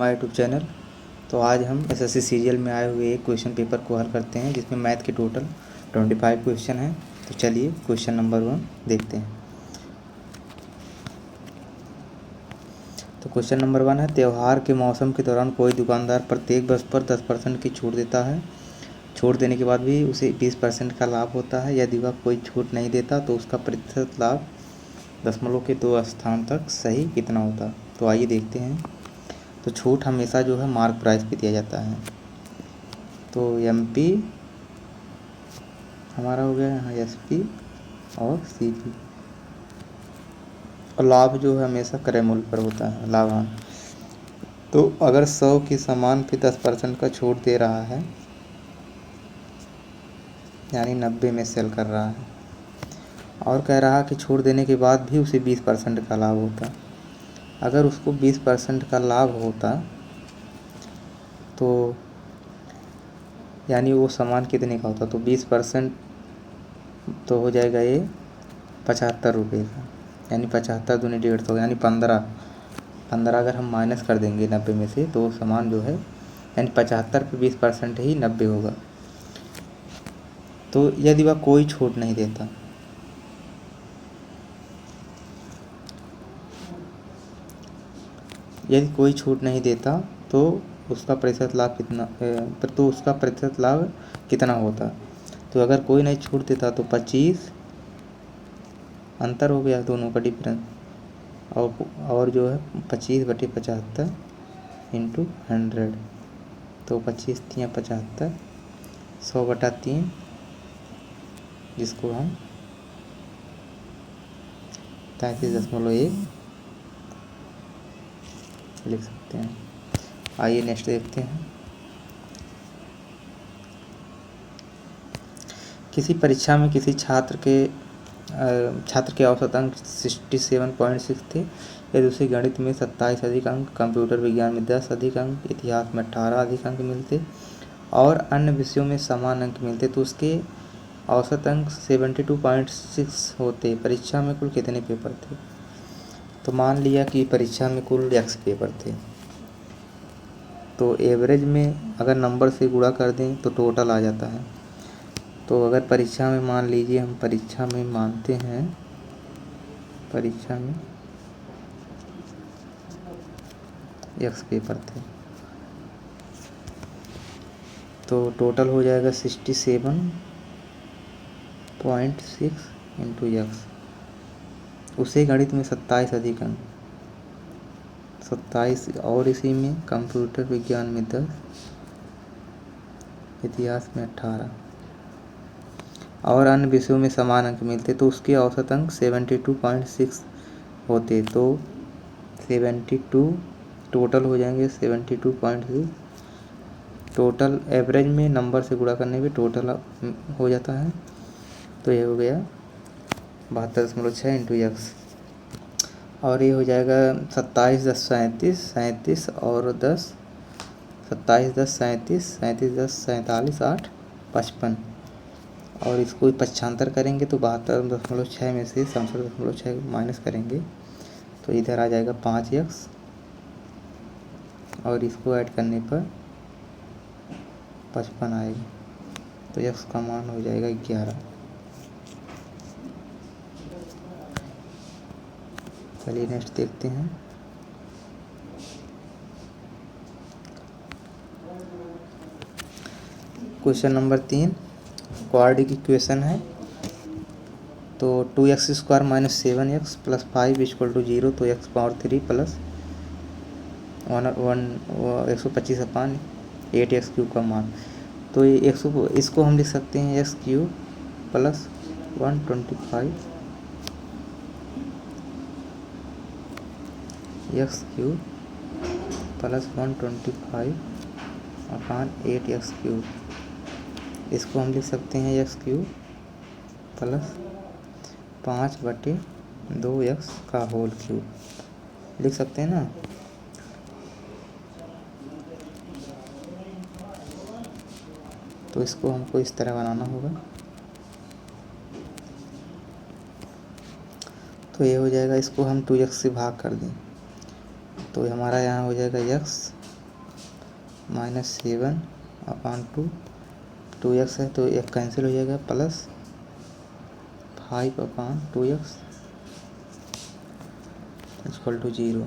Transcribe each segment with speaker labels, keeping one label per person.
Speaker 1: My YouTube channel. तो आज हम एसएससी सीरियल में आए हुए एक क्वेश्चन पेपर को हल करते हैं जिसमें मैथ के टोटल 25 क्वेश्चन हैं। तो चलिए क्वेश्चन नंबर 1 देखते हैं। तो क्वेश्चन नंबर 1 है, त्यौहार के मौसम के दौरान कोई दुकानदार प्रत्येक वस्तु पर 10% की छूट देता है। छूट देने के बाद भी उसे 20% का लाभ होता है। यदि वह कोई छूट नहीं देता तो उसका प्रतिशत लाभ दशमलव के 2 स्थान तक सही कितना होता। तो आइए देखते हैं। तो छूट हमेशा जो है मार्क प्राइस पे दिया जाता है। तो एमपी हमारा हो गया यहाँ एसपी और सीपी, और लाभ जो है हमेशा क्रय मूल्य पर होता है लाभांश। तो अगर 100 के सामान पे 10% का छूट दे रहा है यानी 90 में सेल कर रहा है, और कह रहा कि छूट देने के बाद भी उसे 20% का लाभ होता। अगर उसको 20% का लाभ होता तो यानी वो सामान कितने का होता, तो 20% तो हो जाएगा ये 75 रुपये का, यानी 75 दूनी 150 यानी 15 अगर हम माइनस कर देंगे 90 में से तो सामान जो है यानी 75 पे 20% ही 90 होगा। तो यदि वह कोई छूट नहीं देता, यदि कोई छूट नहीं देता तो उसका प्रतिशत लाभ कितना होता। तो अगर कोई नहीं छूट देता तो 25 अंतर हो गया दोनों का डिफरेंस, और जो है 25/75 इंटू 100, तो 25 3 75, 100/3 जिसको हम 33.1 लिख सकते हैं। आइए नेक्स्ट देखते हैं। किसी परीक्षा में किसी छात्र के औसत अंक 67.6 थे। यदि उसे गणित में 27 अधिक अंक, कंप्यूटर विज्ञान में 10 अधिक अंक, इतिहास में 18 अधिक अंक मिलते और अन्य विषयों में समान अंक मिलते तो उसके औसत अंक 72.6 होते। परीक्षा में कुल कितने पेपर थे। तो मान लिया कि परीक्षा में कुल x पेपर थे, तो एवरेज में अगर नंबर से गुणा कर दें तो टोटल आ जाता है। तो अगर परीक्षा में मान लीजिए हम परीक्षा में मानते हैं, परीक्षा में x पेपर थे तो टोटल हो जाएगा 67.6 इंटू x। उसे गणित में 27 अधिक अंक 27, और इसी में कंप्यूटर विज्ञान में 10, इतिहास में 18 और अन्य विषयों में समान अंक मिलते तो उसके औसत अंक 72.6 होते। तो 72 टोटल हो जाएंगे 72.6, टोटल एवरेज में नंबर से गुणा करने पे टोटल हो जाता है। तो ये हो गया 72.6 इंटू x, और ये हो जाएगा 27 10 37 और 10 27 10 37 37 10 47 8 55, और इसको 75 करेंगे तो 72.6 में से 67.6 माइनस करेंगे तो इधर आ जाएगा 5x, और इसको ऐड करने पर 55 आएगा। तो x का मान हो जाएगा 11। चलिए नेक्स्ट देखते हैं। क्वेश्चन नंबर 3 क्वाड्रेटिक इक्वेशन है। तो 2x² - 7x + 5 = 0, तो x³ प्लस 125/8x³ का मान। तो ये इसको हम लिख सकते हैं x³ plus 125 x³ plus 125/8x³। इसको हम लिख सकते हैं x³ प्लस 5/2x का होल क्यूब लिख सकते हैं ना। तो इसको हमको इस तरह बनाना होगा। तो ये हो जाएगा, इसको हम 2x से भाग कर दें तो हमारा यहाँ हो जाएगा x -7/2, 2x है तो एक कैंसिल हो जाएगा, प्लस 5/2x इक्वल टू 0,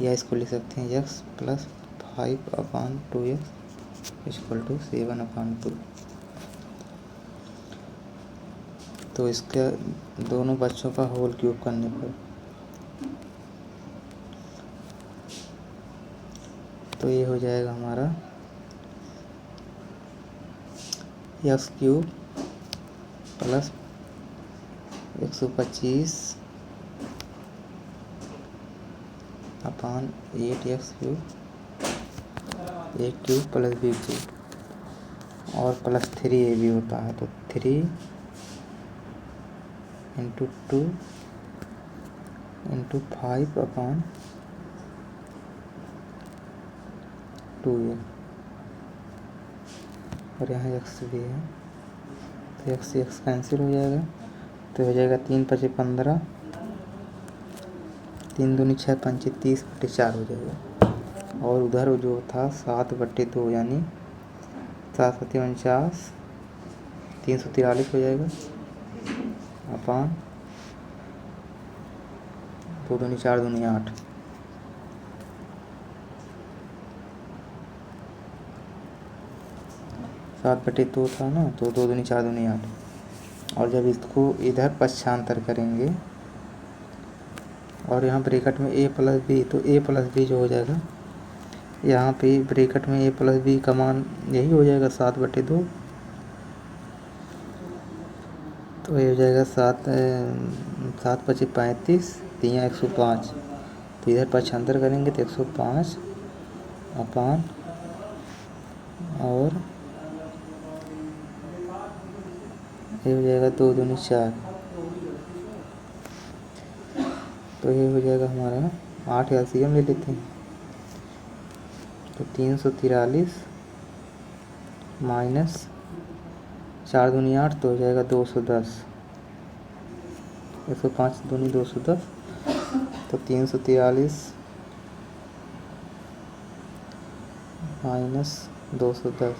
Speaker 1: या इसको लिख सकते हैं x plus 5/2x equal to 7/2। तो इसके दोनों बच्चों का होल क्यूब करने पर तो ये हो जाएगा हमारा x³ plus 125/8x³ a³ plus b³ और प्लस 3ab होता है, तो 3 × 2 × 5/2a और यहाँ x भी है, तो x कैंसिल हो जाएगा, तो हो जाएगा 3×5 = 15, 3 दूनी 6, 5 30/4 हो जाएगा। और उधर जो था 7/2 यानी 7×7 = 343 हो जाएगा, अपान 2 दूनी 4 दूनी 8, सात बटे 2 था ना, तो 2 दूनी 4 दूनी 8। और जब इसको इधर पक्षांतर करेंगे और यहाँ ब्रैकेट में a प्लस बी, तो a प्लस बी जो हो जाएगा, यहाँ पे ब्रैकेट में a प्लस बी का मान यही हो जाएगा 7/2, तो ये हो जाएगा 7×5 = 35, 3 × 105, तो इधर पक्षांतर करेंगे तो 105 अपान और ये हो जाएगा 2 दूनी 4, तो ये हो जाएगा हमारा 8 एलसीएम ले लेते हैं, तो 343 माइनस 4 दूनी 8, तो हो जाएगा 210, 105 दूनी 210, तो 343 माइनस 210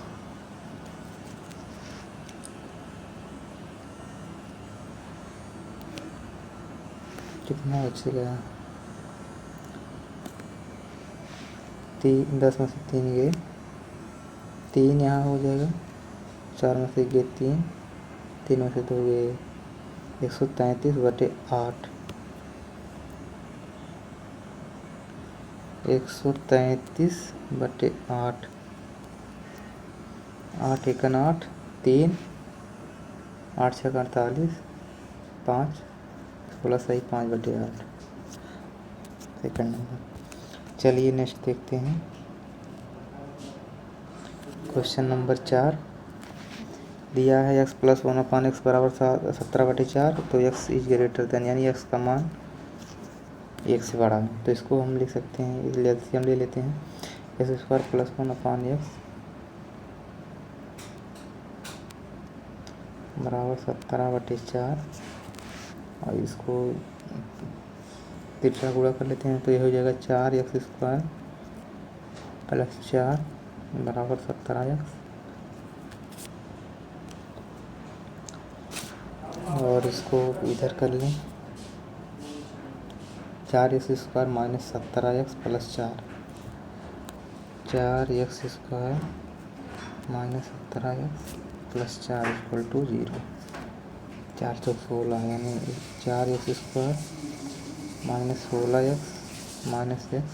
Speaker 1: कितना बचेगा, 10 में से 3 गए, 3 यहाँ हो जाएगा, 4 में से गए 3, 3 में से 2 गए, 133/8, 133/8, 8 × 8 3, 8 × 6 = 48, 5 16 सही 5/8 सेकंड नंबर। चलिए नेक्स्ट देखते हैं, क्वेश्चन नंबर 4 दिया है x + 1/x = 17/4, तो x > यानी x का मान 1 से बड़ा है, तो इसको हम लिख सकते हैं, इसलिए एलसीएम ले लेते हैं, x² + 1/x बराबर 17/4 और इसको तिरछा गुणा कर लेते हैं, तो ये हो जाएगा 4x² + 4 बराबर 17x, और इसको इधर कर लें, 4x² - 17x + 4, 4x² - 17x + 4 = 0, 4 × 16 यानी 4x² - 16x - x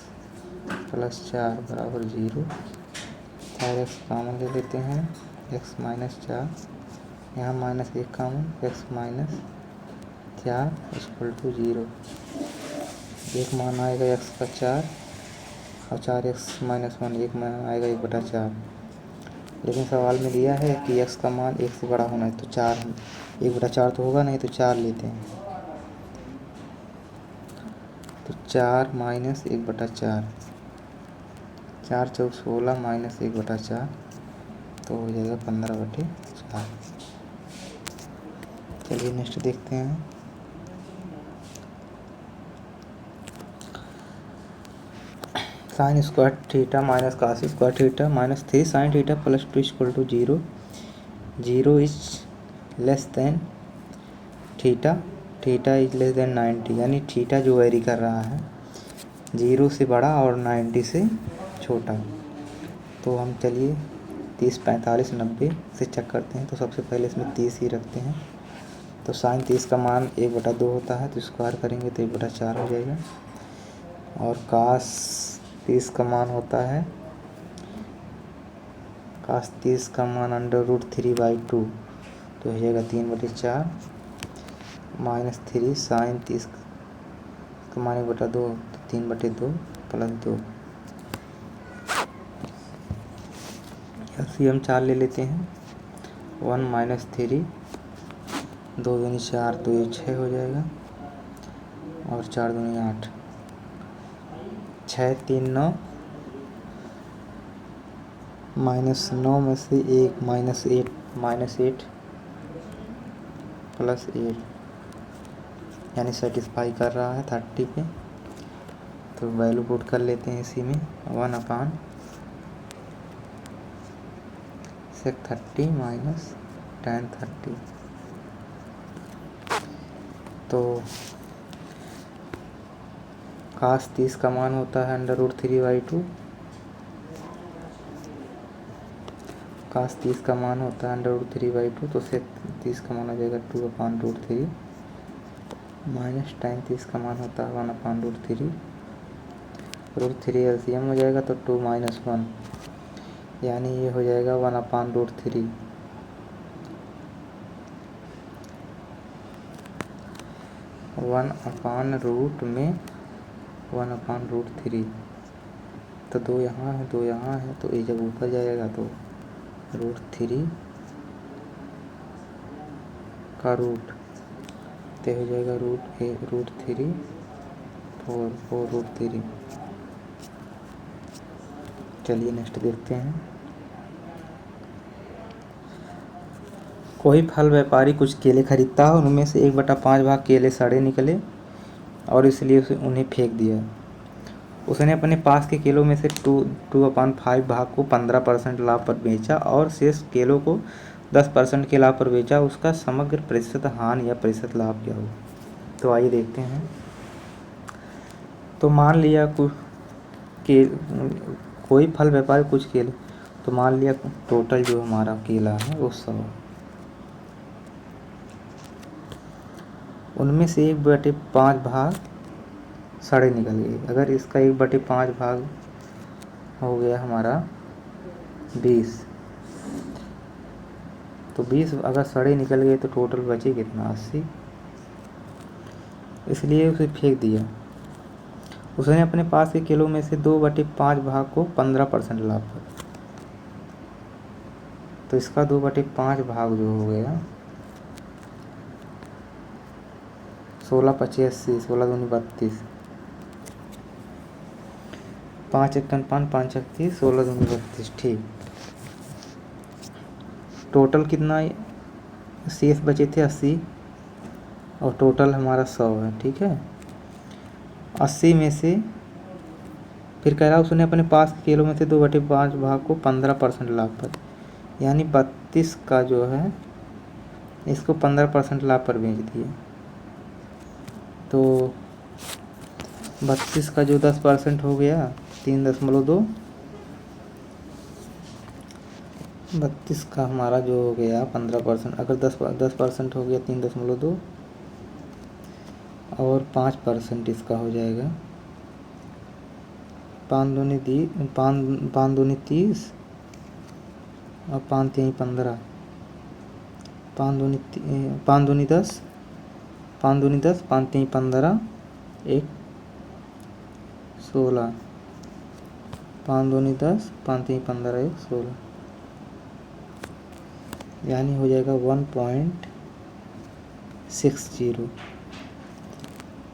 Speaker 1: + 4 बराबर 0, 4x कॉमन ले लेते हैं, x - 4 यहाँ -1 कॉमन, x - 4 = 0, एक मान आएगा x का 4 और 4x - 1 एक मान आएगा 1/4, लेकिन सवाल में दिया है कि x का मान 1 से बड़ा होना है, तो 4 1/4 तो होगा नहीं, तो 4 लेते हैं, तो 4 - 1/4, 4 × 4 = 16 - 1/4, तो हो जाएगा 15/4। चलिए नेक्स्ट देखते हैं, sine square theta minus cos square theta minus 3 sine theta plus 2 equal to 0, 0 is less than theta, theta is less than 90, यानी थीटा जो वेरी कर रहा है 0 से बड़ा और 90 से छोटा। तो हम चलिए 30, 45, 90 से चेक करते हैं। तो सबसे पहले इसमें 30 ही रखते हैं। तो साइन 30 का मान 1/2 होता है, तो स्क्वायर करेंगे तो 1/4 हो जाएगा। और कास 30 का मान होता है, कास 30 का मान √3/2, तो हो जाएगा 3/4 माइनस 3 साइन 30 का मान 1/2, तो 3/2 प्लस 2। एलसीएम 4 ले लेते हैं। 1 माइनस 3, 2 दूनी 4, तो ये 6 हो जाएगा। और 4 दूनी 8, 6 3 9, -9 में से 1 -8 प्लस 8, यानी सेटिस्फाई कर रहा है 30 पे। तो वैल्यू पुट कर लेते हैं इसी में, 1/sec30 माइनस tan30। तो कास 30 का मान होता है √3/2, कास 30 का मान होता है √3/2, तो sec 30 का मान हो जाएगा 2/√3 माइनस tan 30 का मान होता है 1/√3। √3 एलसीएम हो जाएगा तो 2 - 1, यानी ये हो जाएगा 1/√3। 1/रूट में 1/√3, तो 2 यहाँ है 2 यहाँ है, तो ये जब ऊपर जाएगा तो √3 का रूट, तो हो जाएगा √3 4√3। चलिए नेक्स्ट देखते हैं। कोई फल व्यापारी कुछ केले खरीदता है, उनमें से 1/5 भाग केले सड़े निकले और इसलिए उसे उन्हें फेंक दिया। उसने अपने पास के केलों में से 2/5 भाग को 15% लाभ पर बेचा और शेष केलों को 10% के लाभ पर बेचा। उसका समग्र प्रतिशत हानि या प्रतिशत लाभ क्या हुआ? तो आइए देखते हैं। तो मान लिया कोई फल व्यापारी कुछ केले, तो मान लिया टोटल जो हमारा केला है वो 100, उनमें से 1/5 भाग सड़े निकल गए। अगर इसका 1/5 भाग हो गया हमारा 20, तो 20 अगर सड़े निकल गए तो टोटल बचे कितना? 80। इसलिए उसे फेंक दिया। उसने अपने पास के केलों में से 2/5 भाग को 15% लाभ पर, तो इसका 2/5 भाग जो हो गया 16 25 80, 16 दूनी 32, 5 1 5 5 31, 16 दूनी 32। ठीक, टोटल कितना शेष बचे थे? 80, और टोटल हमारा 100 है। ठीक है, 80 में से फिर कह रहा है उसने अपने पास के केलों में से 2/5 भाग को 15% लाभ पर, यानी 32 का जो है इसको 15% लाभ पर बेच दिए। तो 32 का जो 10% हो गया 3.2, 32 का हमारा जो हो गया 15%, अगर 10% हो गया 3.2, और 5% इसका हो जाएगा 5 दूनी 30 और 5 3 15, 5 दूनी 10, 5 दूनी 10, 5 3 15, 1 16, 5 दूनी 10, 5 3 15, 1 16, यानी हो जाएगा 1.60,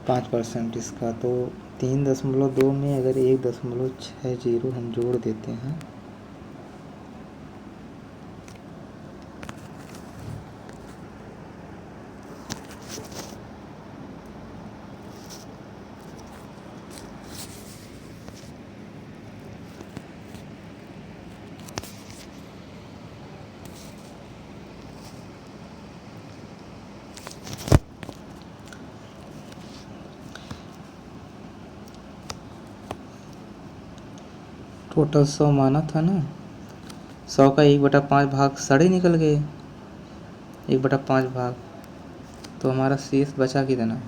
Speaker 1: 5% इसका। तो 3.2 में अगर 1.60 हम जोड़ देते हैं टोटल 100 माना था ना, 100 का 1/5 भाग सड़े निकल गए, 1/5 भाग, तो हमारा शेष बचा कितना,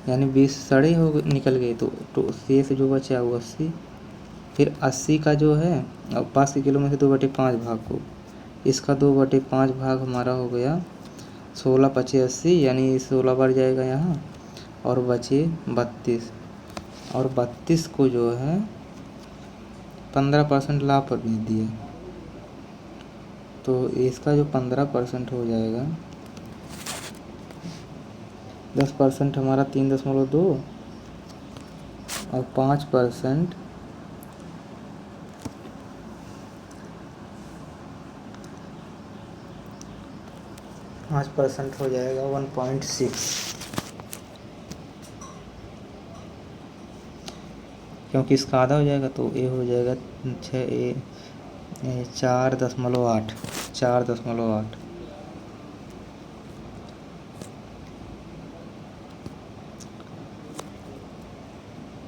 Speaker 1: यानी 20 सड़े निकल गए, तो शेष जो बचा वो 80। फिर 80 का जो है, अब 5 किलो में से 2/5 भाग को, इसका 2/5 भाग हमारा हो गया 16 पचे 80, यानी 16 बढ़ जाएगा यहाँ और बचे 32, और 32 को जो है 15% लाभ पर भेज दिया, तो इसका जो 15% हो जाएगा, 10% हमारा 3.2 और 5% 5% हो जाएगा 1.6, क्योंकि इसका आधा हो जाएगा तो ये हो जाएगा 4.8, 4.8।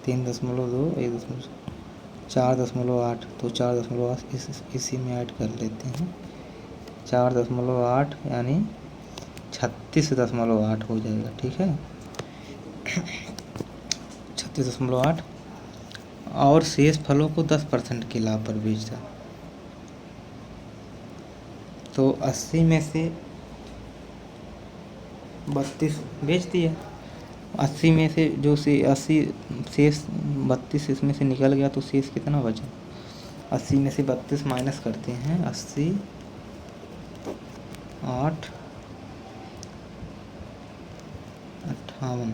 Speaker 1: तीन दशमलव दो, 4.8, तो 4.8 इसी में ऐड कर लेते हैं, 4.8 यानी 36.8 हो जाएगा, ठीक है, 36.8। और शेष फलों को 10% के लाभ पर बेचा, तो 80 में से 32 बेच दिया, 80 में से जो 80 शेष 32 इसमें से निकल गया, तो शेष कितना बचा, 80 में से 32 माइनस करते हैं, 80 8 58,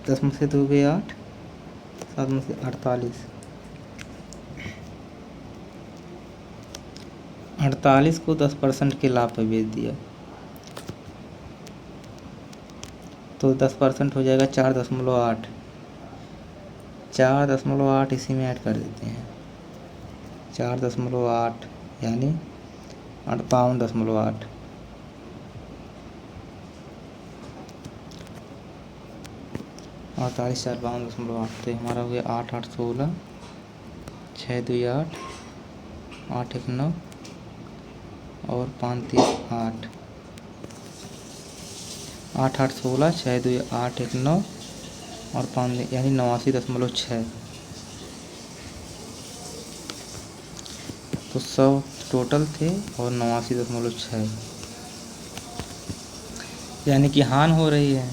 Speaker 1: 10 में से 2 गए 8, 7 में से 48 को 10% के लाभ पर बेच दिया, तो 10% हो जाएगा 4.8, 4.8 इसी में ऐड कर देते हैं, 4.8 यानी 58.8, 48 4 52.8, तो हमारा हो गया 8 8 16, 6 2 8, 8 1 9 और 5 3 8, 8 8 16, 6 2 8 1 9 और 5 यानी 89.6, तो 100 टोटल थे और 89.6, यानी कि हानि हो रही है,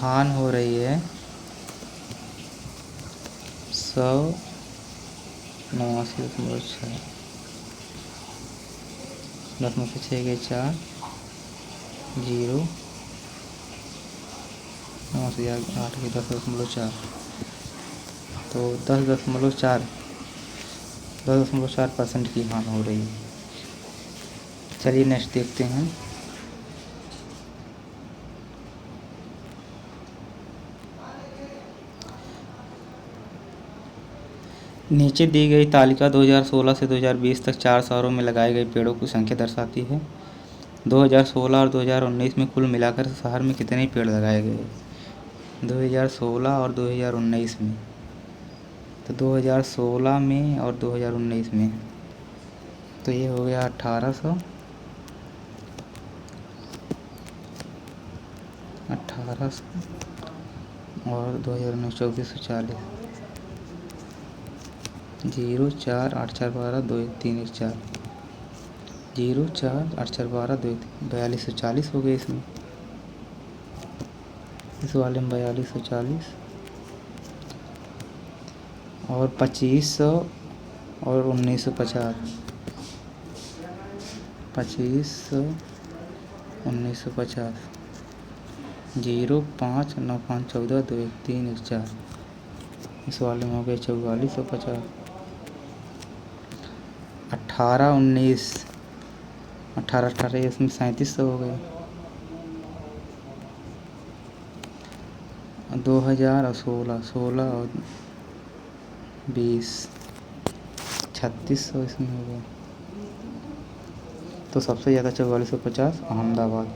Speaker 1: हानि हो रही है 189.6, 10 में से 6 गए 4, 0, 9 से 8 के 10.4, तो 10.4% की हानि हो रही है। चलिए नेक्स्ट देखते हैं। नीचे दी गई तालिका 2016 से 2020 तक 4 शहरों में लगाए गए पेड़ों की संख्या दर्शाती है। 2016 और 2019 में कुल मिलाकर शहर में कितने पेड़ लगाए गए, 2016 और 2019 में, तो 2016 में और 2019 में, तो ये हो गया 1800 और 2019 2440, 0 4 8 4 12 2 1 3 1 4, 0 4 8 4 12 2 4240 हो गए इसमें, इस वाले में 4240 और 2500 और 1950, 2500 1950, 0 5 9 5 14 2 1 3 1 4, इस वाले में हो गए 4450, 18 19 18 18 इसमें 3700 हो गए, 2016 16 और 20 3600 इसमें हो गया, तो सबसे ज़्यादा 4450 अहमदाबाद।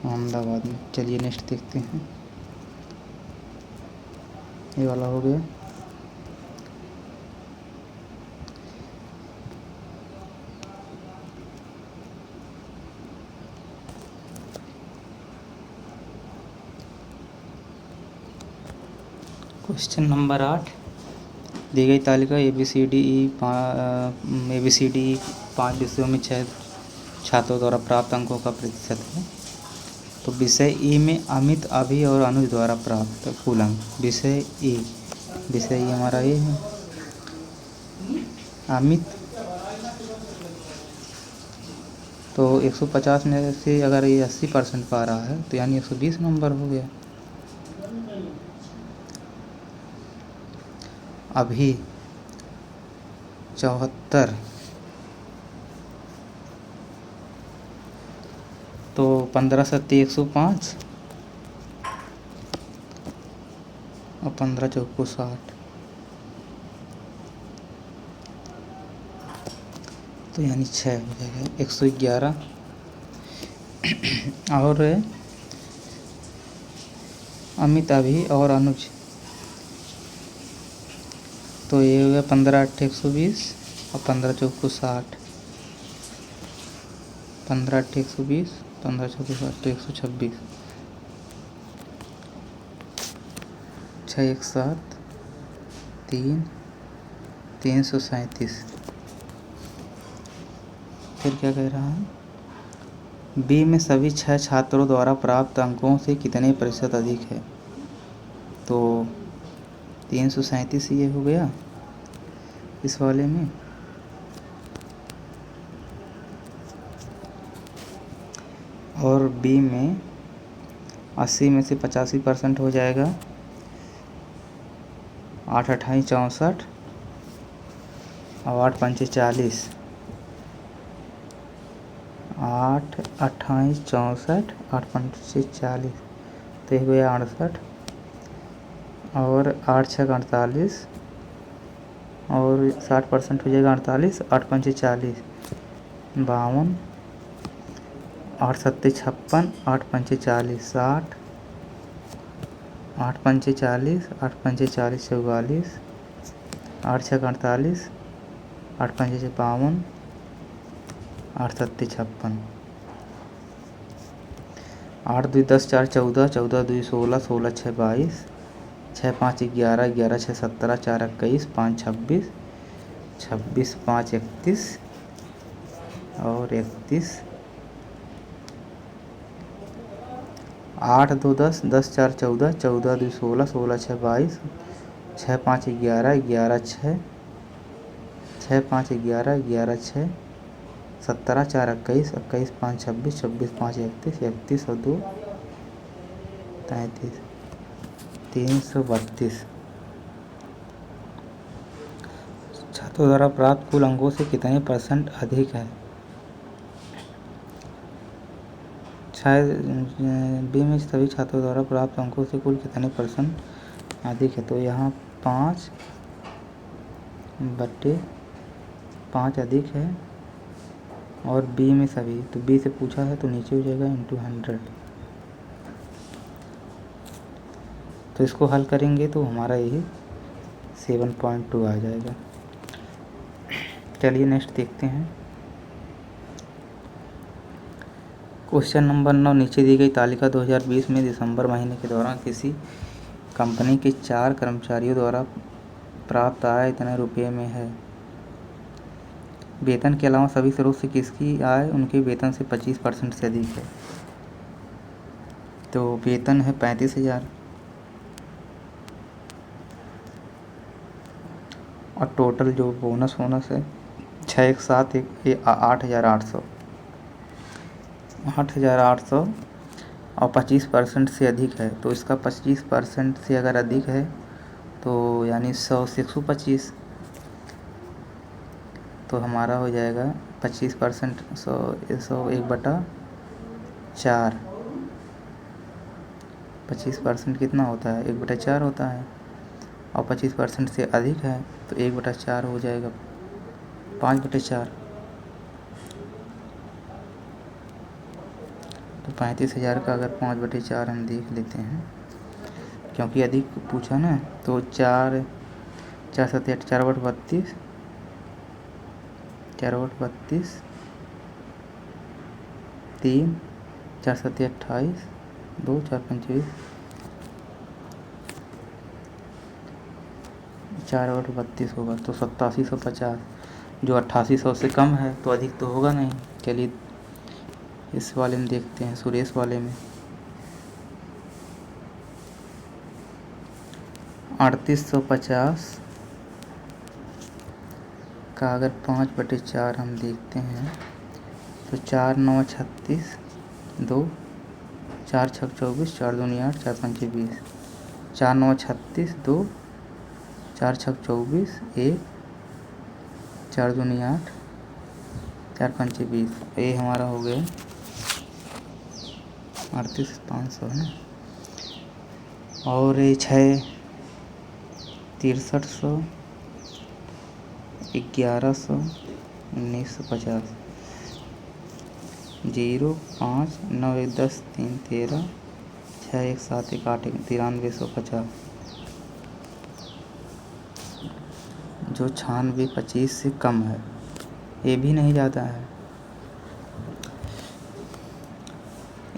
Speaker 1: अहमदाबाद में। चलिए नेक्स्ट देखते हैं। ये वाला हो गया। क्वेश्चन नंबर 8, दी गई तालिका ए बी सी डी 5 विषयों में 6 छात्रों द्वारा प्राप्त अंकों का प्रतिशत है। तो विषय ए में अमित, अभि और अनुज द्वारा प्राप्त कुल अंक। विषय ए हमारा ये है। अमित तो 150 में से अगर ये 80% पा रहा है तो यानी 120 नंबर हो गया। अभी 74 तो 15 सत्ती 105 और 15 चौको 60 तो यानी 6 हो जाएगा 111। और अमित, अभी और अनुज तो ये हो गया 15 8 120 और 15 चौको 60। 15 8 120 15 चौको 60 तो 126। 6 1 7 3 337। फिर क्या कह रहा है, बी में सभी 6 छात्रों द्वारा प्राप्त अंकों से कितने प्रतिशत अधिक है। तो 337 ये हो गया इस वाले में। और बी में 80 में से 85% हो जाएगा 8 28 64 और 8 5 40। 8 28 64 8 5 40 तो ये हुआ 68 और 8 6 48 और 60% हो जाएगा 48। 8 5 40 52 8 7 56 8 5 40 60 8 5 40 8 5 40 44 8 6 48 8 5 52 8 7 56 8 2 10 4 14 14 2 16 16 6 22 6 5 11 11 6 17 4 21 5 26 26 5 31 और 31। 8 2 10 10 4 14 14 2 16 16 6 22 6 5 11 11 6 6 5 11 11 6 17 4 21 21 5 26 26 5 31 31 और 2 33 332। छात्रों द्वारा प्राप्त कुल अंकों से कितने % अधिक है। शायद बी में सभी छात्रों द्वारा प्राप्त अंकों से कुल कितने % अधिक है। तो यहाँ 5/5 अधिक है और बी में सभी, तो बी से पूछा है तो नीचे हो जाएगा इंटू 100। तो इसको हल करेंगे तो हमारा यही 7.2 आ जाएगा। चलिए नेक्स्ट देखते हैं। क्वेश्चन नंबर 9, नीचे दी गई तालिका 2020 में दिसंबर महीने के दौरान किसी कंपनी के 4 कर्मचारियों द्वारा प्राप्त आय इतने रुपये में है। वेतन के अलावा सभी स्रोत से किसकी आय उनके वेतन से 25% से अधिक है। तो वेतन है 35,000 और टोटल जो बोनस है 6 1 7 1 8,800 और 25% से अधिक है। तो इसका 25% से अगर अधिक है तो यानी 100 से 125 तो हमारा हो जाएगा 25% 100 1/4। 25% कितना होता है 1/4 होता है और 25% से अधिक है तो 1/4 हो जाएगा 5/4। तो 35,000 का अगर 5/4 हम देख लेते हैं, क्योंकि अधिक पूछा ना, तो 4 4 7 8 4/32 4/32 3 4 7 28 2 4 25 4/32 होगा तो 8750, जो 8800 से कम है तो अधिक तो होगा नहीं। चलिए इस वाले में देखते हैं, सुरेश वाले में 3850 का अगर 5/4 हम देखते हैं तो 4 9 36 2 4 6 24 4 2 8 4 5 20 4 9 36 2 4 6 24 1 4 2 8 4 5 20, ये हमारा हो गया 38,500 है ना। और ये 6 6300 1100 1950 0 5 9 1 10 3 13 6 1 7 1 8 1 9350, जो 9625 से कम है, ये भी नहीं ज़्यादा है।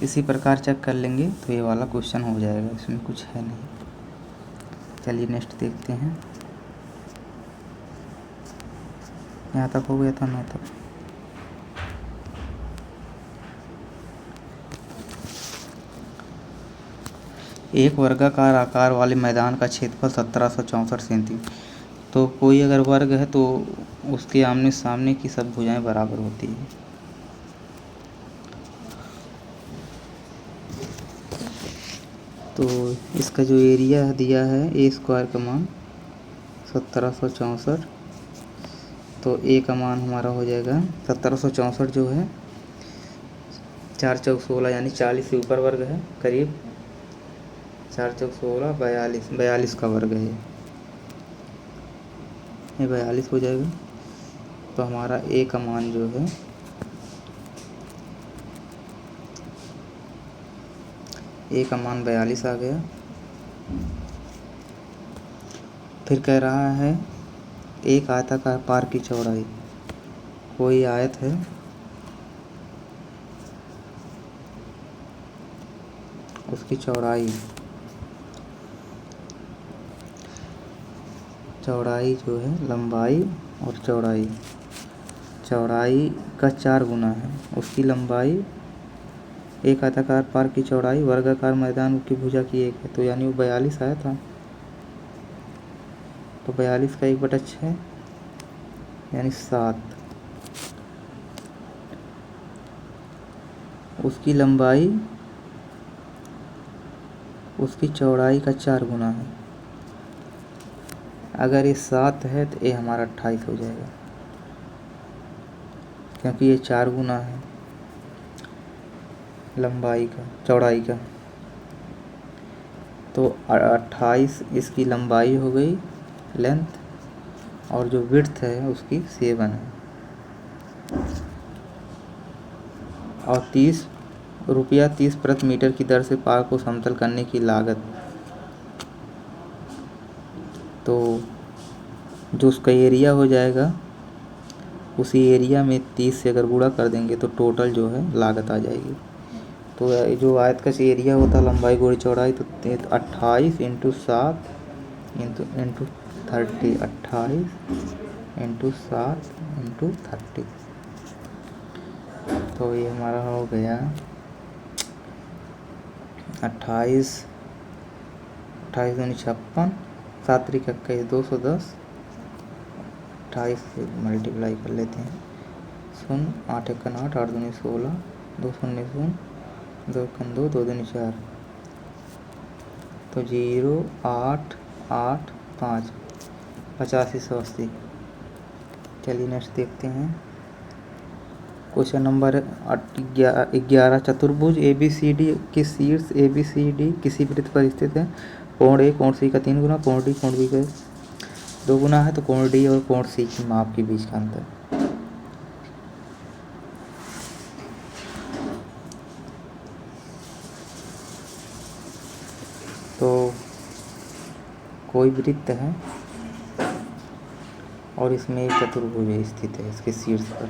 Speaker 1: इसी प्रकार चेक कर लेंगे तो ये वाला क्वेश्चन हो जाएगा, इसमें कुछ है नहीं। चलिए नेक्स्ट देखते हैं। यहाँ तक हो गया था, 9 तक। एक वर्गाकार आकार वाले मैदान का क्षेत्रफल 1764 सेंटीमीटर। तो कोई अगर वर्ग है तो उसके आमने सामने की सब भुजाएं बराबर होती है। तो इसका जो एरिया दिया है ए स्क्वायर का मान 1764, तो ए का मान हमारा हो जाएगा 1764 जो है 4 चौक 16 यानी 40 से ऊपर वर्ग है, करीब 4 चौक 16 42 का वर्ग है, ये 42 हो जाएगा। तो हमारा ए का मान जो है ए का मान 42 आ गया। फिर कह रहा है एक आयताकार पार की चौड़ाई, कोई आयत है उसकी चौड़ाई जो है लंबाई और चौड़ाई का 4 गुना है उसकी लंबाई। एक आयताकार पार की चौड़ाई वर्गाकार मैदान की भुजा की 1 है, तो यानी वो 42 आया था, तो 42 का 1/6 यानी 7। उसकी लंबाई उसकी चौड़ाई का 4 गुना है। अगर ये 7 है तो ये हमारा 28 हो जाएगा, क्योंकि ये 4 गुना है चौड़ाई का। तो 28 इसकी लंबाई हो गई, लेंथ, और जो विड्थ है उसकी 7 है। और 30 रुपया 30 प्रति मीटर की दर से पार को समतल करने की लागत, तो जो उसका एरिया हो जाएगा उसी एरिया में 30 से अगर गुणा कर देंगे तो टोटल जो है लागत आ जाएगी। तो जो आयत का एरिया होता है लंबाई गुणा चौड़ाई, तो 28 × 7 × 30, 28 × 7 × 30, तो ये हमारा हो गया 28 दूनी 56, 7 × 21 210, 28 से मल्टीप्लाई कर लेते हैं, 0 8 × 8 8 दूनी 16 2 0 0 2 × 2 2 दूनी 4, तो 0 8 8 5 8580। चलिए नेक्स्ट देखते हैं। क्वेश्चन नंबर 11, चतुर्भुज ABCD के शीर्ष ABCD किसी वृत्त पर स्थित है। कोण A कोण C का 3 गुना, कोण D कोण B का 2 गुना है, तो कोण D और कोण C की माप के बीच का अंतर। तो कोई वृत्त है और इसमें एक चतुर्भुज स्थित है इसके शीर्ष पर,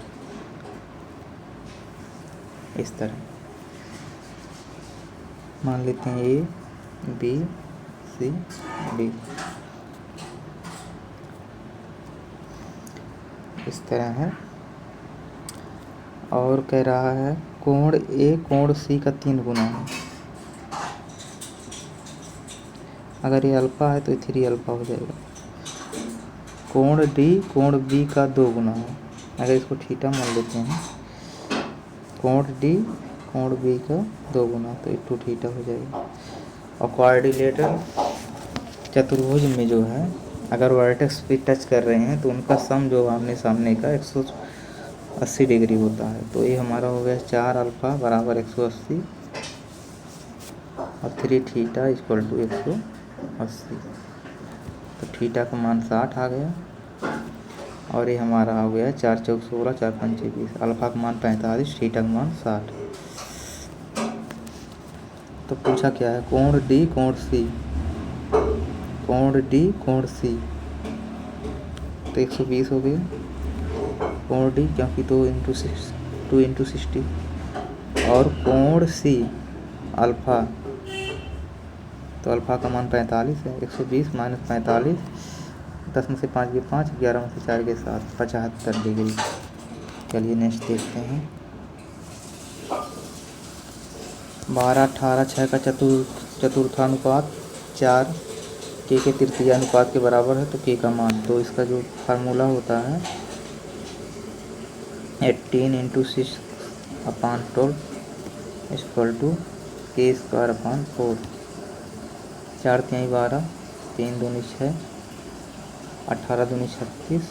Speaker 1: इस तरह मान लेते हैं ए बी सी डी, इस तरह है। और कह रहा है कोण ए कोण सी का 3 गुना है। अगर ये अल्फा है तो ये 3 अल्फा हो जाएगा। कोण डी कोण बी का 2 गुना है। अगर इसको थीटा मान लेते हैं, कोण डी कोण बी का 2 गुना, तो 2 थीटा हो जाएगा। और क्वाड्रिलेटरल चतुर्भुज में जो है अगर वर्टेक्स पे टच कर रहे हैं तो उनका सम जो आमने सामने का 180 डिग्री होता है। तो ये हमारा हो गया 4 अल्फा बराबर 180 और 3 थीटा इक्वल टू 180। तो थीटा का मान 60 आ गया और ये हमारा हो गया 4 चौक 16 4 5 20। अल्फा का मान 45, थीटा का मान 60। तो पूछा क्या है, कोण डी कोण सी, कोण डी कोण सी तो 120 हो गया। कोण डी क्योंकि 2 इंटू 60 और कोण सी अल्फ़ा, तो अल्फ़ा का मान 45 है। 120 माइनस 45, 10 में से 5 गए 5, 11 में से 4 गए 7, 75 डिग्री। चलिए नेक्स्ट देखते हैं। 12 18 6 का चतुर्थानुपात 4 के तृतीय अनुपात के बराबर है, तो के का मान, तो इसका जो फार्मूला होता है 18 इंटू 6 अपान 12 इक्वल टू के स्क्वायर अपान 4। 4 3 12, 3 दूनी 6, 18 दूनी 36,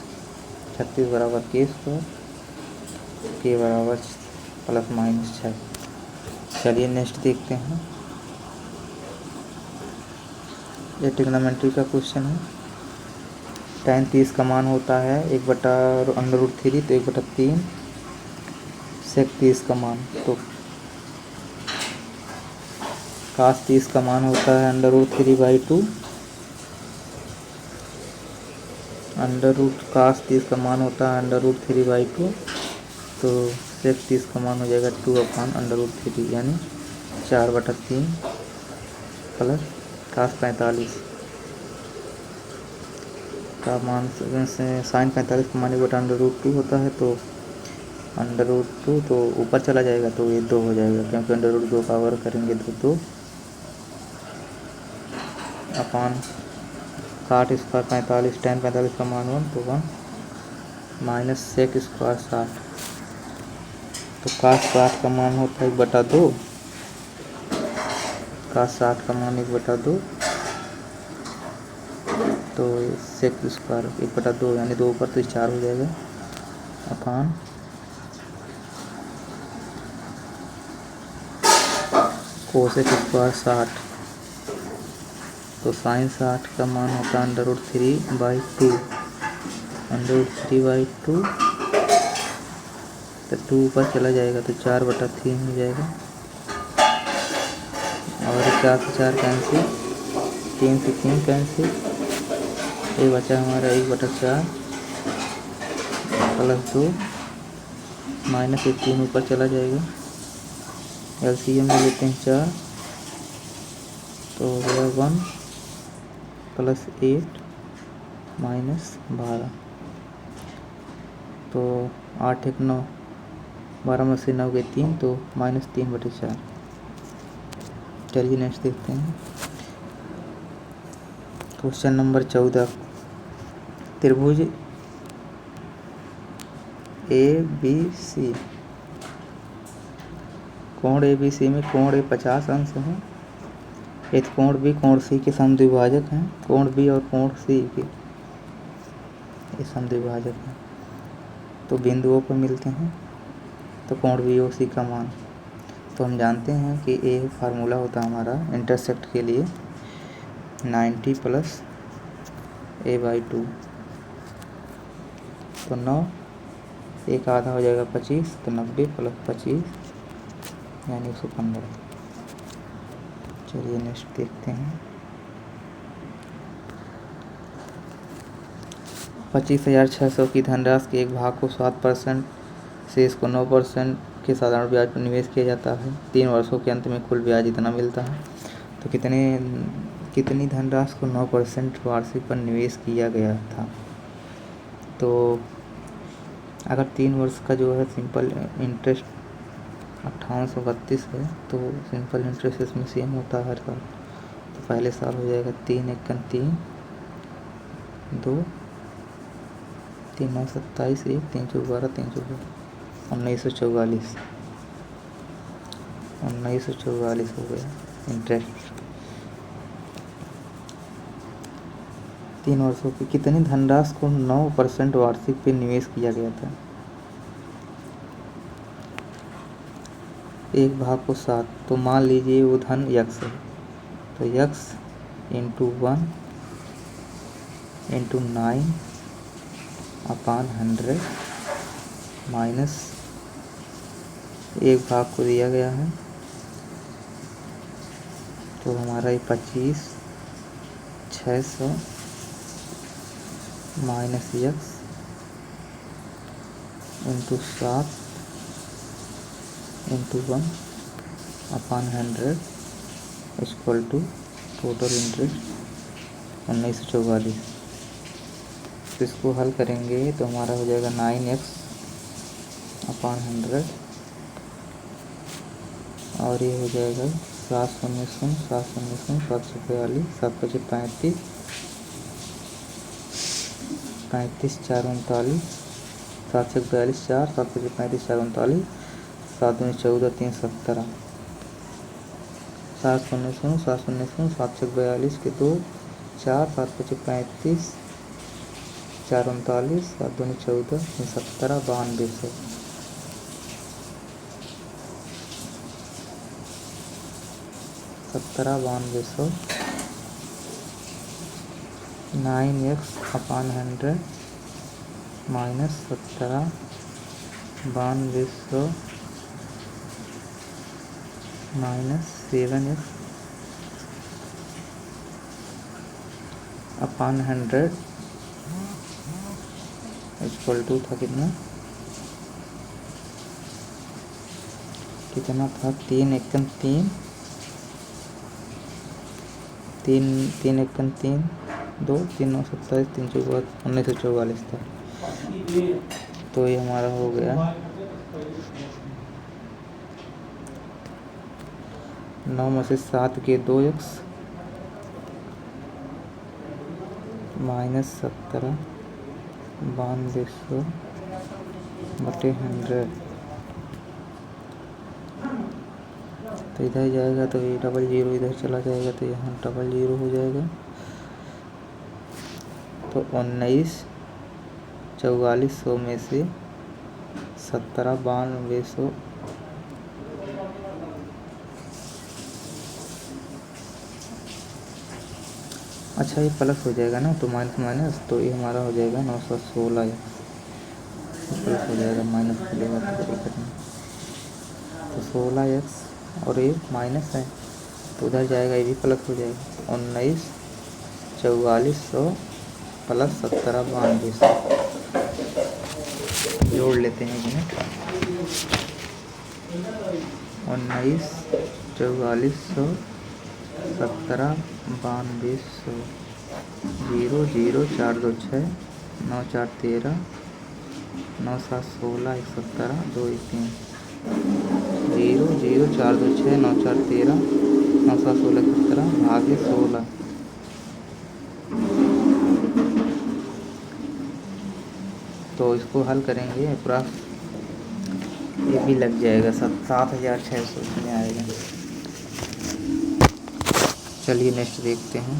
Speaker 1: 36 बराबर के स्क्वायर, के बराबर प्लस माइनस 6। चलिए नेक्स्ट देखते हैं। ये ट्रिग्नोमेट्री का क्वेश्चन है। tan 30 का मान होता है 1/√3, तो 1/3 sec 30 का मान, तो cos 30 का मान होता है √3/2, cos 30 का मान होता है √3/2, तो sec 30 का मान हो जाएगा 2/√3 यानी 4/3 प्लस cos 45 का मान sin 45 का मान 1/√2 होता है, तो √2 तो ऊपर चला जाएगा तो ये 2 हो जाएगा, क्योंकि √2 का वर्ग करेंगे तो 2 अपान काट स्क्वायर 45, tan 45 का मान 1 तो 1 माइनस सेक स्क्वायर 60, तो cos 60 का मान होता है 1/2, cos 60 का मान 1/2, तो सेक स्क्वायर 1/2 यानी 2 ऊपर तो 4 हो जाएगा अपान कोसेक स्क्वायर 60, तो साइन 60 का मान होता है √3/2, √3/2, तो 2 ऊपर चला जाएगा तो 4/3 हो जाएगा। और 4 से 4 कैंसिल, 3 से 3 कैंसिल, ये बचा हमारा 1/4 प्लस 2 माइनस 1 3 ऊपर चला जाएगा। एलसीएम में लेते हैं 4, तो हो गया 1 प्लस 8 माइनस 12, तो 8 1 9, 12 में से 9 गए 3, तो माइनस 3/4। चलिए नेक्स्ट देखते हैं। Question number 14। त्रिभुज ABC, कोण ABC में कोण A 50 अंश है, एक कोण B कोण C के समद्विभाजक हैं, कोण B और कोण C के ये समद्विभाजक हैं, तो बिंदुओं पर मिलते हैं, तो कोण BOC का मान, तो हम जानते हैं कि A फार्मूला होता है हमारा इंटरसेक्ट के लिए 90 प्लस A/2, तो 9 एक आधा हो जाएगा 25, तो 90 प्लस 25 यानी 115। चलिए नेक्स्ट देखते हैं। 25,600 की धनराशि के एक भाग को 7% से इसको 9% के साधारण ब्याज पर निवेश किया जाता है। 3 वर्षों के अंत में कुल ब्याज इतना मिलता है। तो कितनी धनराशि को 9% वार्षिक पर निवेश किया गया था। तो अगर 3 वर्ष का जो है सिंपल इंटरेस्ट 5832 है, तो सिंपल इंटरेस्ट इसमें सेम होता है हर साल। तो पहले साल हो जाएगा 3 एकम 3 2 3 9 27 1 3 चौक 12 3 चौक 1944 हो गया इंटरेस्ट। 3 वर्षों की कितनी धनराशि को 9% वार्षिक पे निवेश किया गया था। एक भाग को 7, तो मान लीजिए वो धन यक्स है, तो यक्स इंटू 1 इंटू 9 अपान 100 माइनस एक भाग को दिया गया है, तो हमारा ये 25,600 minus x into 7 into 1 upon 100 equal to total interest 1944। तो इसको हल करेंगे तो हमारा हो जाएगा 9x अपान 100 और ये हो जाएगा 7 शून्य शून्य 7 शून्य शून्य 742 7 पचे 35 35 4 39 7 से 42 4 7 पचे 35 4 39 7 दूनी 14 3 17 7 शून्य शून्य 7 शून्य शून्य 7 से 42 के 2 4 7 पचे 35 4 39 7 दूनी 14 3 17 9200 9200 9x upon 100 minus 9200 minus 7x upon 100 equal to था कितना था 3 एकम 3 3 एकम 3 2 3 9 27 3 चौक 1944 था। तो ये हमारा हो गया 9 में से 7 के 2x माइनस 17 9200 बटे 100। तो इधर जाएगा तो ये 00 इधर चला जाएगा तो यहाँ 00 हो जाएगा। तो 19,4400 में से 17,9200 अच्छा ये प्लस हो जाएगा ना, तो माइनस माइनस तो ये हमारा हो जाएगा 916 प्लस हो जाएगा, माइनस खुलेगा तो करना। तो 16x और ये माइनस है तो उधर जाएगा, ये भी प्लस हो जाएगा। 19,4400 प्लस 17,9200 जोड़ लेते हैं मिनट। 19,4400 17,9200 0 0 4 2 6 9 4 13 9 7 16 1 17 2 1 3 0 0 4 2 6 9 4 13 9 7 16 17 भागे 16। तो इसको हल करेंगे पूरा, ये भी लग जाएगा 7,600 में आएगा। चलिए नेक्स्ट देखते हैं।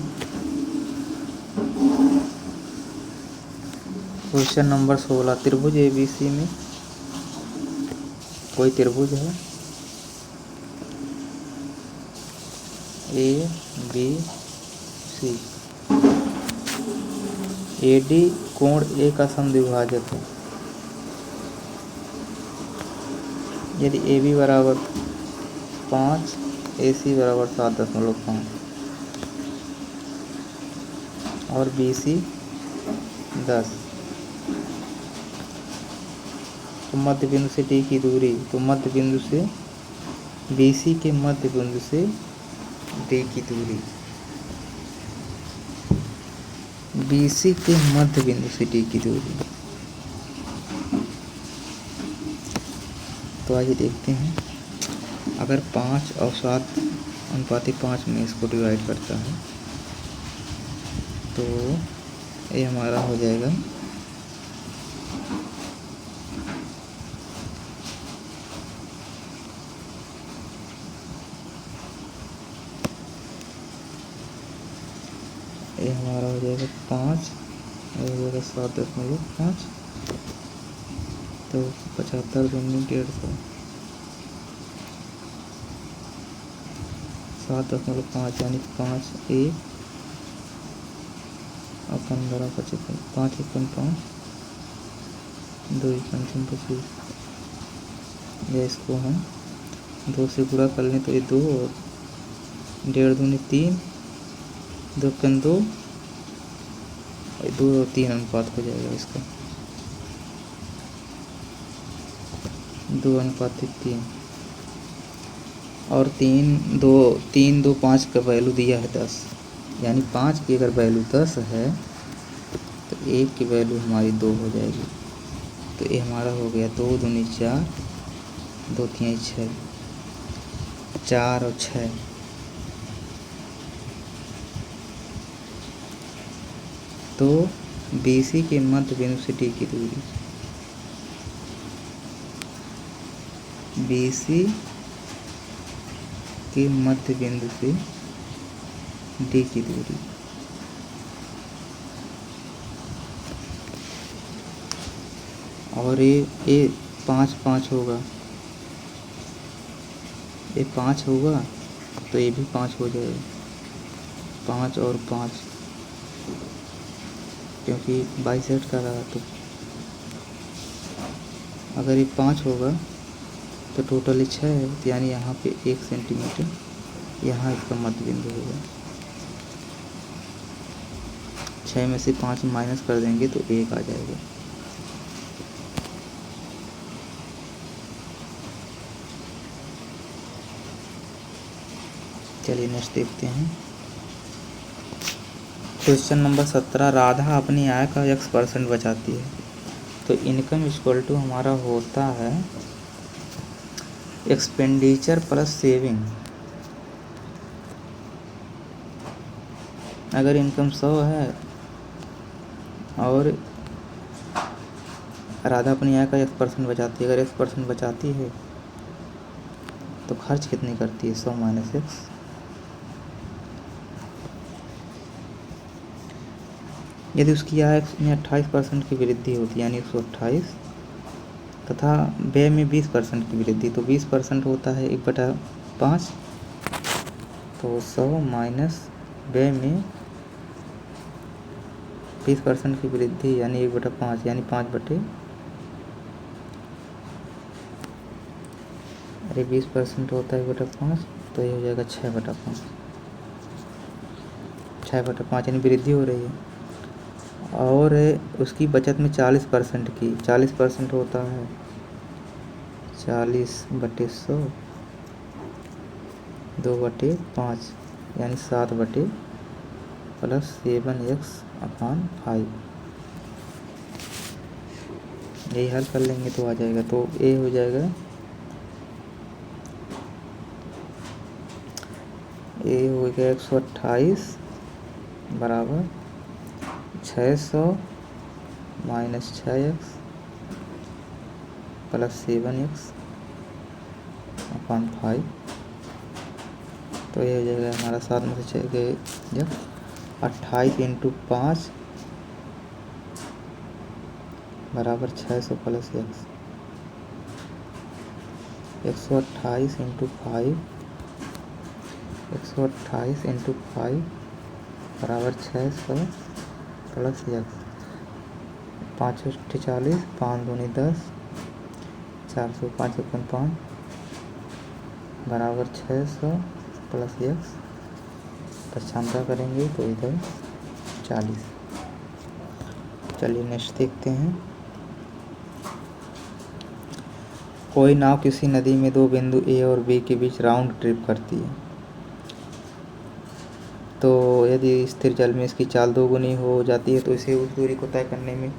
Speaker 1: क्वेश्चन नंबर 16, त्रिभुज ABC में कोई त्रिभुज है ABC, AD कोण A का समद्विभाजक है। यदि AB बराबर 5 AC बराबर 7.5 और BC 10 तो मध्य बिंदु से डी की दूरी, तो मध्य बिंदु से BC के मध्य बिंदु से डी की दूरी, BC के मध्य बिंदु से डी की दूरी। तो आइए देखते हैं, अगर 5 और 7:5 में इसको डिवाइड करता है तो ये हमारा हो जाएगा ये हमारा हो जाएगा 5, ये हो जाएगा 7.5, तो 75 दूनी 150, 7.5 यानी 5 1 और 15 55, 5 1 5 2 1 25। या इसको हम 2 से गुणा कर लें तो ये 2 और 1.5 दूनी 3, 2 कम 2 और 2 और 3 अनुपात हो जाएगा इसका, 2:3 और 3 2 5 का वैल्यू दिया है 10, यानी 5 की अगर वैल्यू 10 है तो 1 की वैल्यू हमारी 2 हो जाएगी। तो ये हमारा हो गया 2 दूनी 4, 2 3 6, 4 और 6। तो BC के मध्य बिंदु से डी की दूरी, BC के मध्य बिंदु से डी की दूरी, और ये 5 5 होगा, ये 5 होगा तो ये भी 5 हो जाएगा, 5 और 5, क्योंकि बाइसेक्ट कर रहा। तो अगर ये 5 होगा तो टोटली 6 है, तो यानी यहाँ पे 1 सेंटीमीटर यहाँ इसका मध्य बिंदु होगा। 6 में से 5 माइनस कर देंगे तो 1 आ जाएगा। चलिए नेक्स्ट देखते हैं। क्वेश्चन नंबर 17, राधा अपनी आय का X% बचाती है। तो इनकम इक्वल टू हमारा होता है एक्सपेंडिचर प्लस सेविंग। अगर इनकम 100 है और राधा अपनी आय का X% बचाती है, अगर X% बचाती है तो खर्च कितनी करती है, 100 माइनस एक्स। यदि उसकी आय में 28% की वृद्धि होती है यानी 128 तथा व्यय में 20% की वृद्धि, तो 20% होता है 1/5, तो 100 माइनस व्यय में 20% की वृद्धि यानी 1/5 यानी 20% होता है 1/5, तो ये हो जाएगा 6/5, 6/5 यानी वृद्धि हो रही है। और उसकी बचत में 40% की, 40% होता है 40/100, 2/5 यानी 7 प्लस 7x/5। यही हल कर लेंगे तो आ जाएगा। तो ए हो जाएगा, ए हो गया 128 बराबर 600 माइनस 6x प्लस 7x/5। तो ये हो जाएगा हमारा 7 में से 6 के जब 28 × 5 बराबर 600 प्लस x, 128 × 5, 128 × 5 बराबर 600 प्लस x, 5 × 40, 5 दूनी 10, 400, 5 × 5 बराबर 600 प्लस x, पछांता करेंगे तो इधर 40। चलिए नेक्स्ट देखते हैं। कोई नाव किसी नदी में दो बिंदु ए और बी के बीच राउंड ट्रिप करती है, तो यदि स्थिर जल में इसकी चाल दोगुनी हो जाती है तो इसे उस दूरी को तय करने में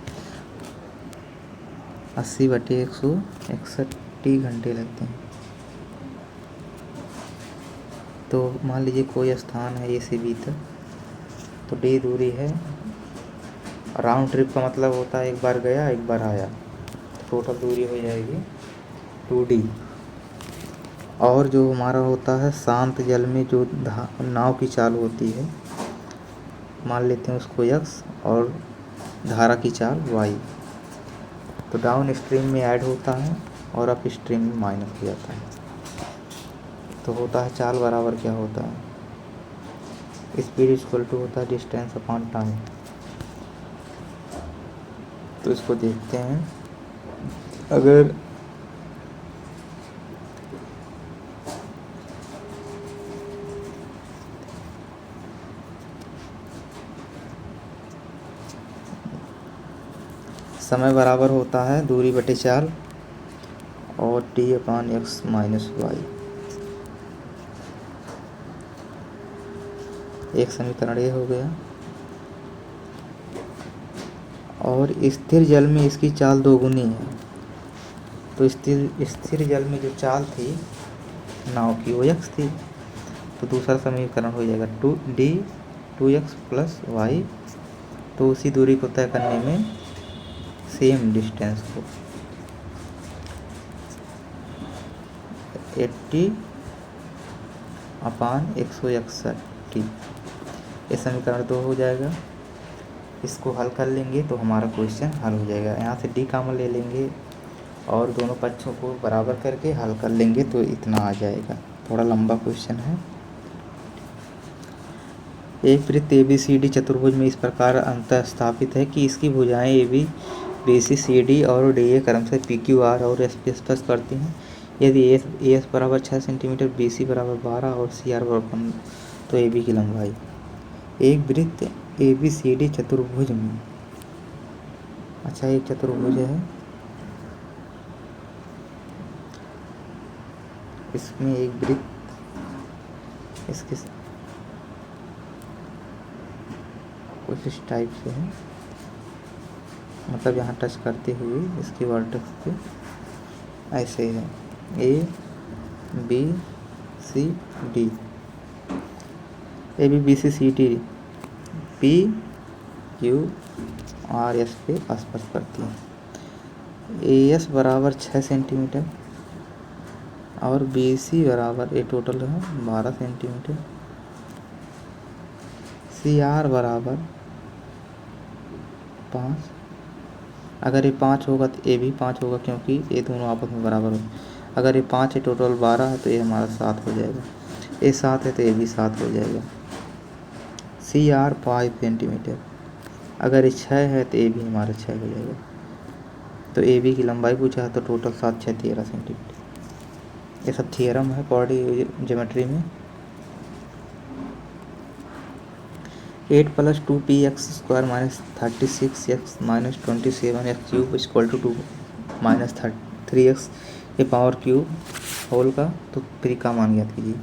Speaker 1: 80/161 घंटे लगते हैं। तो मान लीजिए कोई स्थान है ए से बी तक, तो डी दूरी है। राउंड ट्रिप का मतलब होता है एक बार गया एक बार आया, तो टोटल दूरी हो जाएगी 2D। और जो हमारा होता है शांत जल में जो नाव की चाल होती है, मान लेते हैं उसको x और धारा की चाल y, तो डाउन स्ट्रीम में ऐड होता है और अप स्ट्रीम में माइनस हो जाता है। तो होता है चाल बराबर क्या होता है, स्पीड इक्वल टू होता है डिस्टेंस अपॉन टाइम। तो इसको देखते हैं, अगर समय बराबर होता है दूरी बटे चाल और t/x माइनस वाई, एक समीकरण ये हो गया। और स्थिर जल में इसकी चाल दोगुनी है, तो स्थिर जल में जो चाल थी नाव की वो x थी, तो दूसरा समीकरण हो जाएगा 2x प्लस वाई, तो उसी दूरी को तय करने में सेम डिस्टेंस को 80/161, ये समीकरण 2 हो जाएगा। इसको हल कर लेंगे तो हमारा क्वेश्चन हल हो जाएगा। यहाँ से डी कॉमन ले लेंगे और दोनों पक्षों को बराबर करके हल कर लेंगे तो इतना आ जाएगा। थोड़ा लंबा क्वेश्चन है। एक वृत्त ABCD चतुर्भुज में इस प्रकार अंतः स्थापित है कि इसकी भुजाएं AB BC CD और DA क्रमशः PQ R और SP स्पर्श करती हैं। यदि AS बराबर 6 सेंटीमीटर, BC बराबर 12 और CR बराबर 15, तो AB की लंबाई। एक वृत्त ABCD चतुर्भुज में, अच्छा एक चतुर्भुज है, इसमें एक वृत्त इसके कुछ इस टाइप से है, मतलब यहाँ टच करते हुए इसके वर्टेक्स पे ऐसे है ABCD, ABCD PQRS पे स्पर्श करती है। AS बराबर 6 सेंटीमीटर और BC बराबर, ये टोटल है 12 सेंटीमीटर, CR बराबर 5। अगर ये 5 होगा तो ये भी 5 होगा, क्योंकि ये दोनों आपस में बराबर हो। अगर ये 5 है टोटल 12 है तो ये हमारा 7 हो जाएगा, ये 7 है तो ये भी 7 हो जाएगा। CR 5 सेंटीमीटर, अगर ये 6 है तो ये भी हमारा 6 हो जाएगा। तो AB की लंबाई पूछा है तो टोटल 7 6 13 सेंटीमीटर। ये सब थियरम है बॉडी ज्योमेट्री में। 8 + 2px² - 36x - 27x³ = 2 - 3x के पावर क्यूब होल का, तो 3 का मान ज्ञात कीजिए।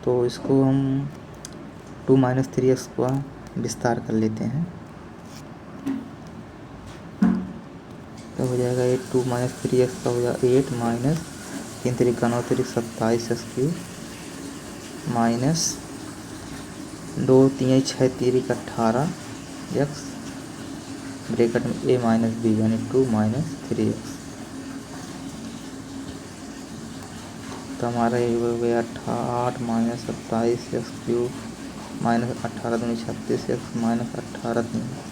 Speaker 1: तो इसको हम 2 - 3x का विस्तार कर लेते हैं, तो हो जाएगा 8 2 - 3x का हो जाएगा 8 - 3 3 9 3 27x³ माइनस 2 3 6 3 18x ब्रैकेट में a - b यानी 2 - 3x। तो हमारा ये हो गया 8 - 27x³ - 18 दूनी 36x - 18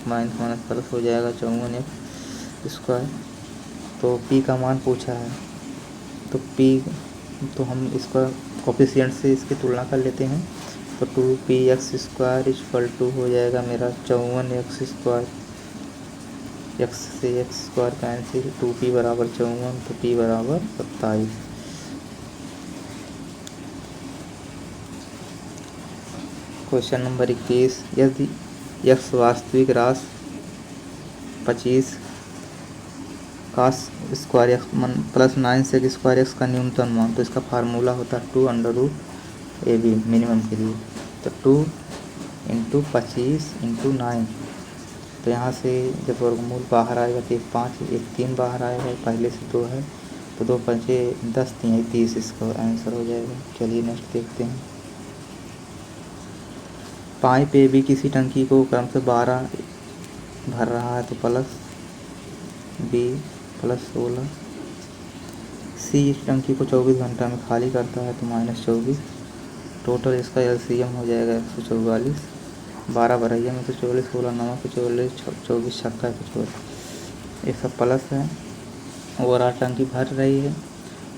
Speaker 1: माइनस प्लस हो जाएगा 54x²। तो p का मान पूछा है, तो p, तो हम इसका कोफिशिएंट से इसकी तुलना कर लेते हैं। तो 2px² हो जाएगा मेरा 54x², x से x² कैंसिल, 2p बराबर 54 तो p बराबर 27। क्वेश्चन नंबर 21, यदि x वास्तविक राशि 25 cos square x plus 9 sec square x का न्यूनतम मान, तो इसका फार्मूला होता है 2√AB मिनिमम के लिए। तो 2 × 25 × 9, तो यहाँ से जब वर्गमूल बाहर आएगा तो 5 1 3 बाहर आएगा, पहले से 2 है तो 2 5 10 3 30 इसका आंसर हो जाएगा। चलिए नेक्स्ट देखते हैं। पाइप ए बी किसी टंकी को क्रम से 12 भर रहा है तो प्लस बी प्लस 16, सी इस टंकी को 24 घंटा में खाली करता है तो -24। टोटल इसका LCM हो जाएगा 144। 12 भरैया में 144, 16 9 144, 24 छक्का 144, ये सब प्लस है। ओवरऑल टंकी भर रही है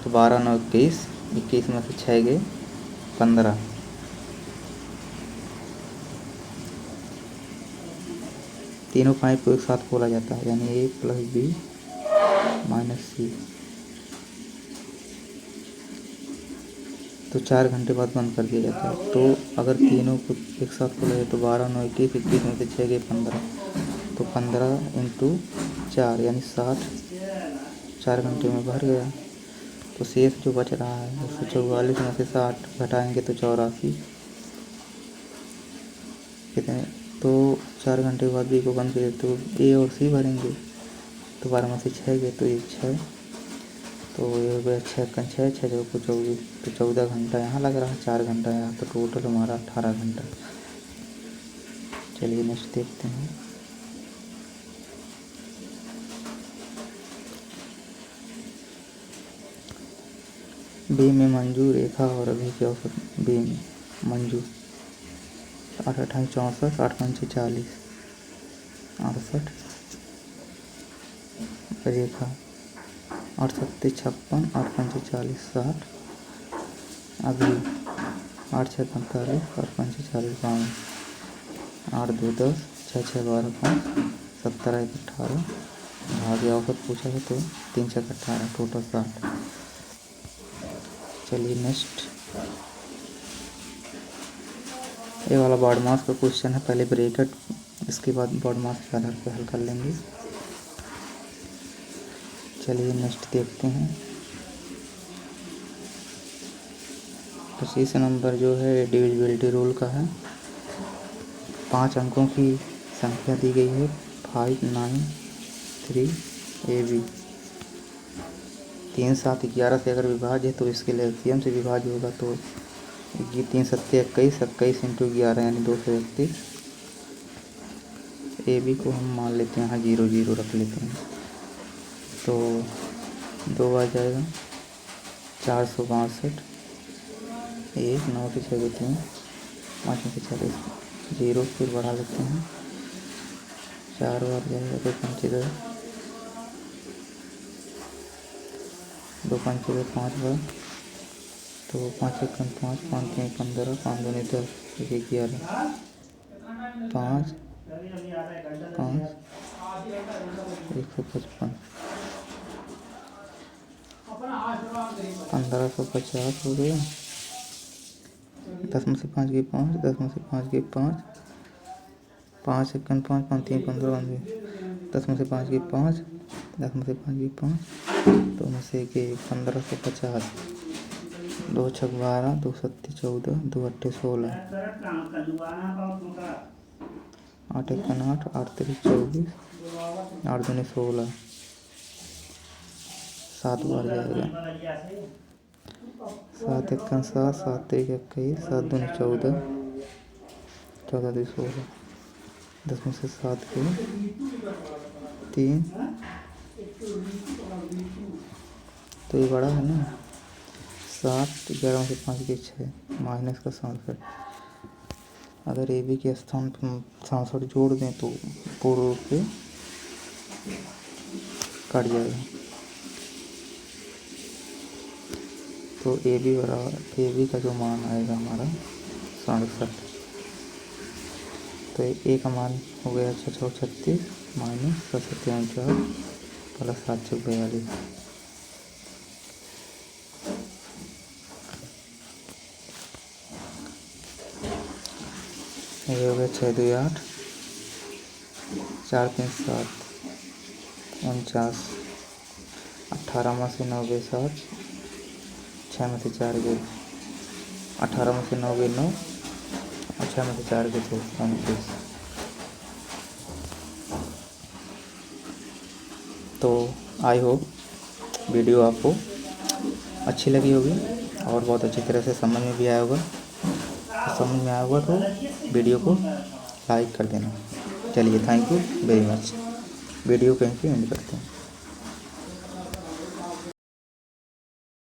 Speaker 1: तो 12 9 21, 21 में से 6 गए 15। तीनों पाइप को एक साथ खोला जाता है, यानी A + B - C, तो 4 घंटे बाद बंद कर दिया जाता है। तो अगर तीनों को एक साथ खोला जाए तो 12 9 21, 21 में से 6 गए 15, तो 15 × 4 यानी 60, 4 घंटे में भर गया। तो शेष जो बच रहा है 144 में से 60 घटाएंगे तो 84, कितने, तो 4 घंटे के बाद B को बंद करें तो A और C भरेंगे, तो 12 में से 6 गए तो ये 6, तो ये हो गया 6 × 6 6 को 24, तो 14 घंटा यहाँ लग रहा है, 4 घंटा यहाँ, तो टोटल हमारा 18 घंटा। चलिए नेक्स्ट देखते हैं। बी में मंजू, रेखा और अभी की औसत। बी में मंजू 8 × 28 64, 8 × 5 40 68, रेखा 8 × 7 56, 8 × 5 40 60, अभी 8 × 6 45, 8 × 5 40 52, 8 2 10, 6 6 12 5 17 1 18, भाग्य औसत पूछा है तो 3 6 18, टोटल 60। चलिए नेक्स्ट, ये वाला बॉड मास का क्वेश्चन है, पहले ब्रैकेट इसके बाद बॉड मास के आधार पर हल कर लेंगे। चलिए नेक्स्ट देखते हैं। 25 नंबर जो है डिविजिबिलिटी रूल का है। 5 अंकों की संख्या दी गई है 5 9 3 AB, 3 7 11 से अगर विभाज्य है तो इसके लिए LCM से विभाज्य होगा, तो 3 7 21, 21 × 11 यानी 231। AB को हम मान लेते हैं, यहाँ 0 0 रख लेते हैं, तो 2 आ जाएगा 462, 1 9 से 6 3 5 में से 40, 0 फिर बढ़ा लेते हैं, 4 बार जाएगा 2 5 2 2 5 5 बार, तो 5 1 5 5 3 15 5 2 10 1 11 5 5 155 1550 हो गया। 10 में से 5 गए 5, 10 में से 5 गए 5, 5 1 5 5 3 15 10 में से 5 गए 5, 10 में से 5 गए 5, तो में से गए 1550, 2 6 12, 2 7 14, 2 8 16, 8 1 8, 8 3 24, 8 2 16, 7 बार जाएगा, 7 1 7, 7 3 21, 7 2 14, 14 2 16, 10 में से 7 गए 3, तो ये बड़ा है ना, 7 11 में से 5 गए 6 माइनस का 67। अगर AB के स्थान पर 67 जोड़ दें तो पूर्ण रूप से कट जाएगा, तो AB का जो मान आएगा हमारा 67, तो A का मान हो गया 6 36 माइनस 7 49 प्लस 7 42। ये हो गया 6 2 8, 4 3 7 49, 18 में से 9 गए 7, 6 में से 4 गए 18 में से 9 गए 9 और 6 में से 4 गए 2, 29। तो आई होप वीडियो आपको अच्छी लगी होगी और बहुत अच्छी तरह से समझ में भी आया होगा। समझ में आया होगा तो वीडियो को लाइक कर देना। चलिए, thank you very much. Video कहीं पे एंड करते हैं।